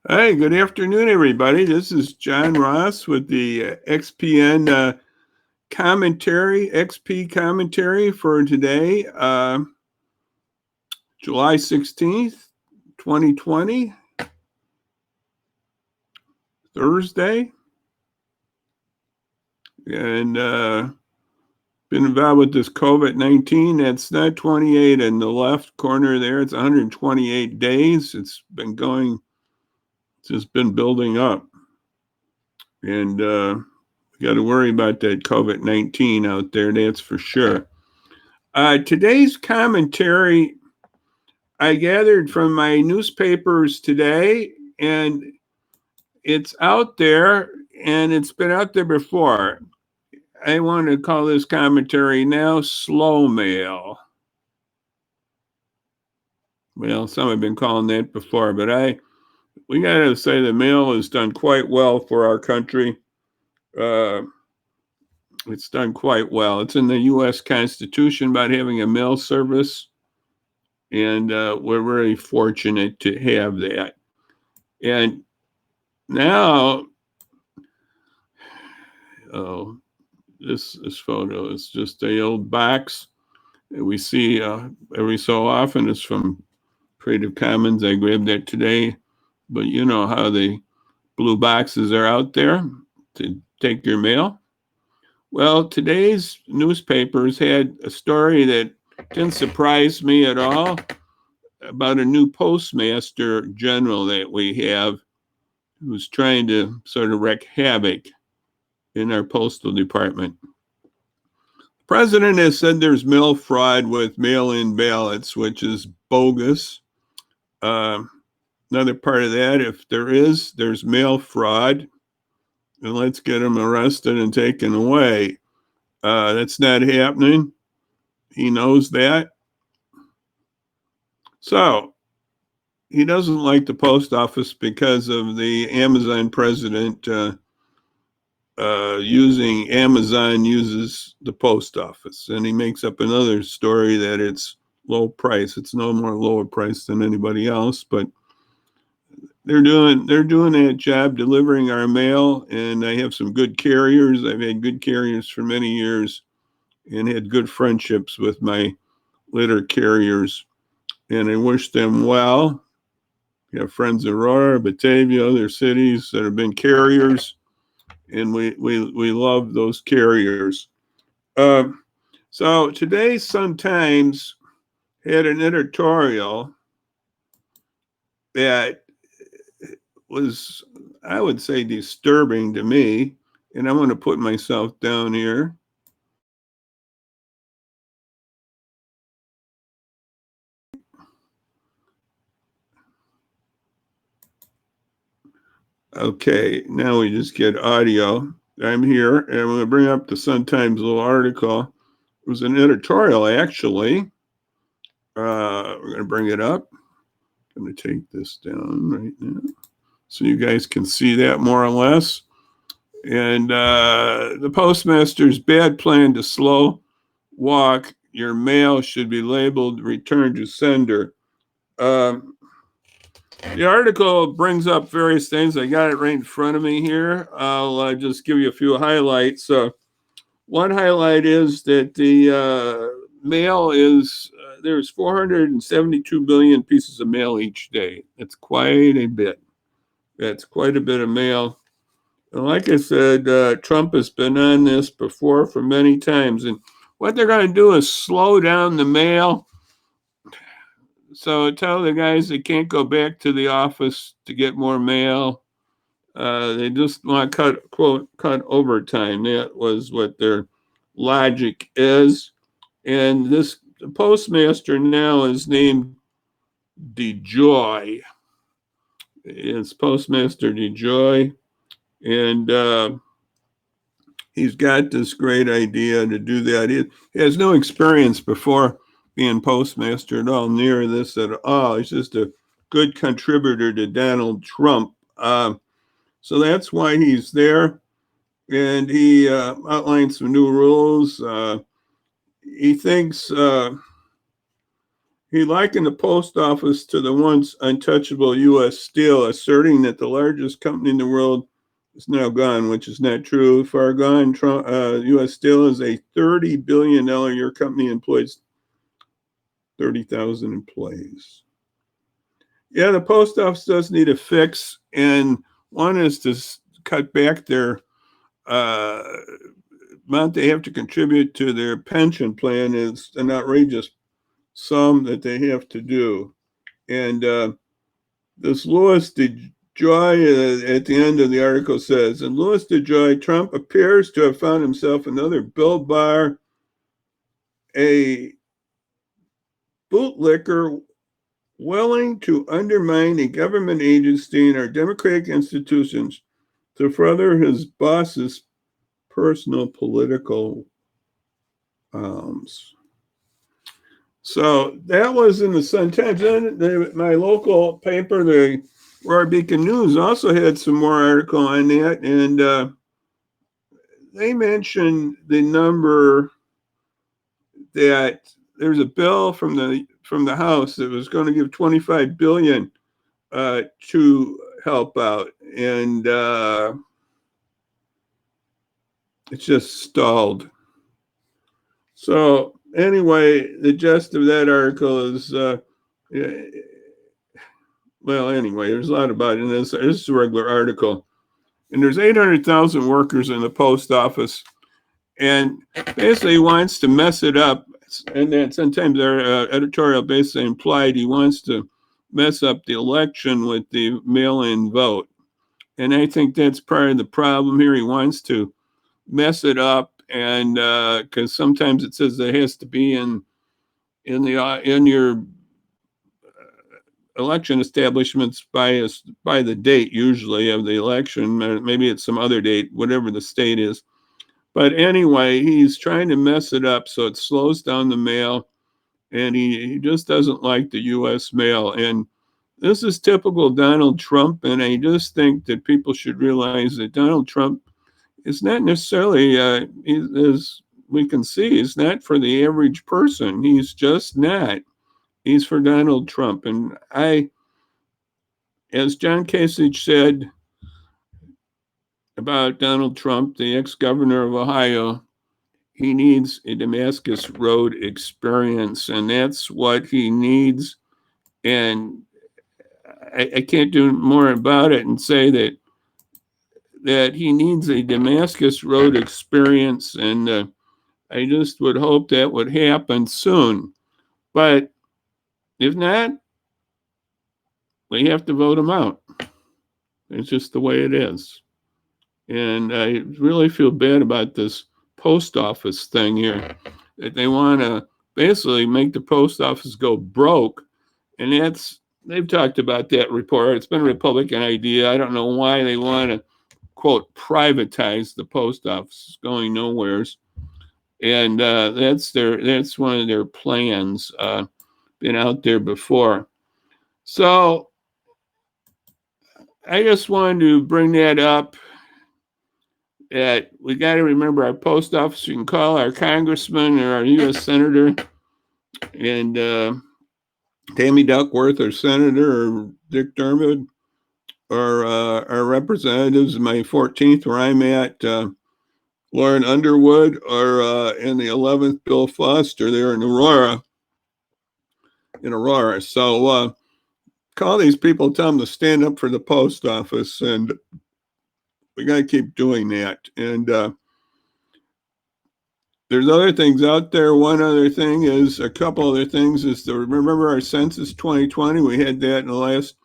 Hi, good afternoon, everybody. This is John Ross with the XPN commentary, XP commentary for today, July 16th, 2020, Thursday. And been involved with this COVID-19. That's not 28 in the left corner there. It's 128 days. It's just been building up. And we got to worry about that COVID-19 out there, that's for sure. Today's commentary I gathered from my newspapers today, and it's out there, and it's been out there before. I want to call this commentary now slow mail. Well, some have been calling that before, but we got to say the mail has done quite well for our country. It's done quite well. It's in the U.S. Constitution about having a mail service, and we're very fortunate to have that. And now, oh, this photo is just a old box that we see every so often. It's from Creative Commons. I grabbed that today, but you know how the blue boxes are out there to take your mail. Well, today's newspapers had a story that didn't surprise me at all about a new postmaster general that we have who's trying to sort of wreak havoc in our postal department. The president has said there's mail fraud with mail-in ballots, which is bogus. Another part of that, if there's mail fraud, then let's get them arrested and taken away. That's not happening. He knows that. So he doesn't like the post office because of the Amazon president using Amazon uses the post office, and he makes up another story that it's low price. It's no more lower price than anybody else, but they're doing that job delivering our mail, and I have some good carriers. I've had good carriers for many years and had good friendships with my letter carriers, and I wish them well. We have friends in Aurora, Batavia, other cities that have been carriers, and we love those carriers. So today, Sun-Times had an editorial that was, I would say, disturbing to me, and I'm going to put myself down here. Okay, now we just get audio. I'm here, and I'm going to bring up the Sun-Times little article. It was an editorial, actually. We're going to bring it up. I'm going to take this down right now so you guys can see that more or less. And the postmaster's bad plan to slow walk your mail should be labeled return to sender. The article brings up various things. I got it right in front of me here. I'll just give you a few highlights. One highlight is that the mail is, there's 472 billion pieces of mail each day. That's quite a bit. That's quite a bit of mail. And like I said, Trump has been on this before for many times. And what they're going to do is slow down the mail. So tell the guys they can't go back to the office to get more mail. They just want to cut overtime. That was what their logic is. And this postmaster now is named DeJoy. It's Postmaster DeJoy. And he's got this great idea to do that. He has no experience before being postmaster at all, near this at all. He's just a good contributor to Donald Trump. So that's why he's there. And he outlined some new rules. He thinks He likened the post office to the once untouchable U.S. Steel, asserting that the largest company in the world is now gone, which is not true. Far gone. U.S. Steel is a $30 billion a year company, employs 30,000 employees. Yeah, the post office does need a fix, and one is to cut back their amount they have to contribute to their pension plan. Is an outrageous sum that they have to do. And this Louis DeJoy at the end of the article says, and Louis DeJoy, Trump appears to have found himself another Bill Barr, a bootlicker willing to undermine a government agency and our democratic institutions to further his boss's personal political So that was in the Sun-Times. Then my local paper, the Aurora Beacon News, also had some more article on that, and they mentioned the number that there's a bill from the House that was going to give $25 billion to help out, and it's just stalled. So anyway, the gist of that article is, well, anyway, there's a lot about it in this. This is a regular article. And there's 800,000 workers in the post office. And basically he wants to mess it up. And then sometimes their editorial basically implied he wants to mess up the election with the mail-in vote. And I think that's part of the problem here. He wants to mess it up, and because sometimes it says it has to be in your election establishments by the date usually of the election. Maybe it's some other date, whatever the state is. But anyway, he's trying to mess it up so it slows down the mail, and he just doesn't like the U.S. mail. And this is typical Donald Trump, and I just think that people should realize that Donald Trump is not necessarily, as we can see, he's not for the average person. He's just not. He's for Donald Trump. And as John Kasich said about Donald Trump, the ex-governor of Ohio, he needs a Damascus Road experience, and that's what he needs. And I can't do more about it and say that he needs a Damascus Road experience, and I just would hope that would happen soon. But if not, we have to vote him out. It's just the way it is. And I really feel bad about this post office thing here, that they want to basically make the post office go broke. And they've talked about that report. It's been a Republican idea. I don't know why they want to, quote, privatize the post office. It's going nowheres. And that's one of their plans, been out there before. So I just wanted to bring that up, that we got to remember our post office. You can call our congressman or our U.S. senator, and Tammy Duckworth, or Senator, or Dick Durbin, or our representatives, May 14th, where I'm at, Lauren Underwood, or in the 11th, Bill Foster there in Aurora. So call these people, tell them to stand up for the post office, and we got to keep doing that. And there's other things out there. One other thing is, a couple other things is to remember our census 2020. We had that in the last,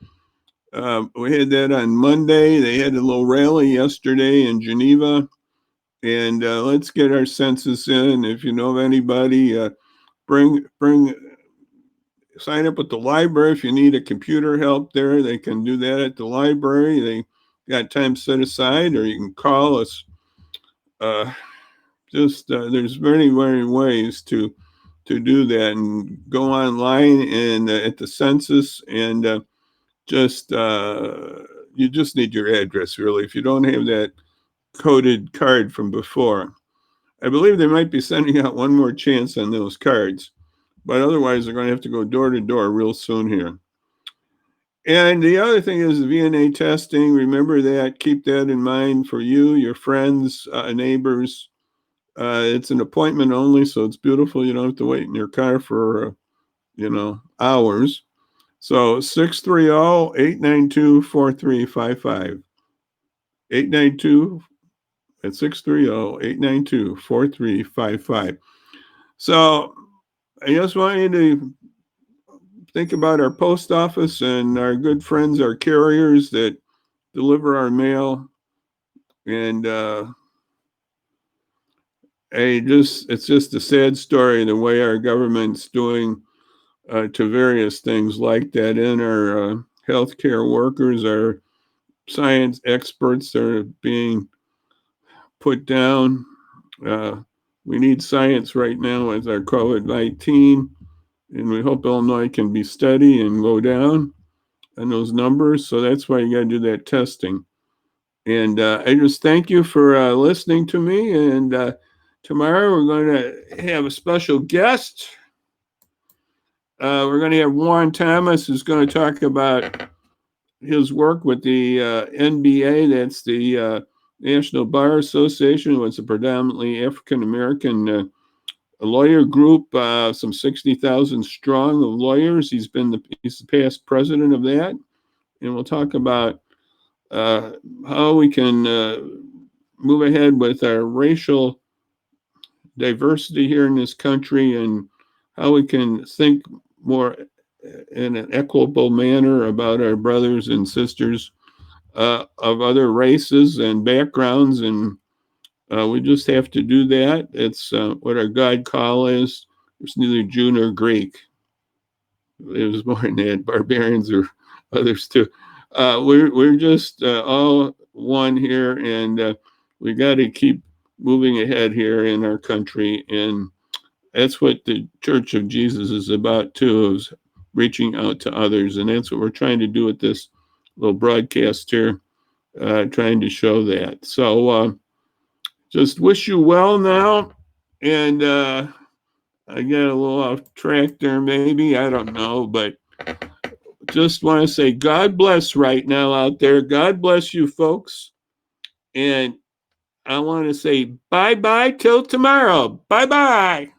we had that on Monday. They had a little rally yesterday in Geneva. And let's get our census in. If you know of anybody, sign up with the library. If you need a computer help there, they can do that at the library. They got time set aside, or you can call us. There's many ways to do that, and go online and at the census, and you just need your address, really. If you don't have that coded card from before, I believe they might be sending out one more chance on those cards. but otherwise they're going to have to go door to door real soon here. And the other thing is the VNA testing. Remember that. Keep that in mind for you, your friends, neighbors. It's an appointment only, so it's beautiful. You don't have to wait in your car for, hours. So 630-892-4355. 892 at 630-892-4355. So I just want you to think about our post office and our good friends, our carriers that deliver our mail. And it's just a sad story the way our government's doing to various things like that. And our healthcare workers, our science experts are being put down. We need science right now with our COVID-19, and we hope Illinois can be steady and go down on those numbers. So that's why you got to do that testing. And I just thank you for listening to me. And tomorrow we're going to have a special guest. We're going to have Warren Thomas, who's going to talk about his work with the NBA. That's the National Bar Association. It's a predominantly African American lawyer group, some 60,000 strong of lawyers. He's the past president of that. And we'll talk about how we can move ahead with our racial diversity here in this country and how we can think more in an equitable manner about our brothers and sisters of other races and backgrounds. And we just have to do that. It's what our God call is. It's neither Jew nor Greek. It was more than that, barbarians or others too. We're just all one here, and we got to keep moving ahead here in our country. And that's what the Church of Jesus is about too, is reaching out to others. And that's what we're trying to do with this little broadcast here, trying to show that. So just wish you well now. And I got a little off track there, maybe. I don't know. But just want to say God bless right now out there. God bless you, folks. And I want to say bye-bye till tomorrow. Bye-bye.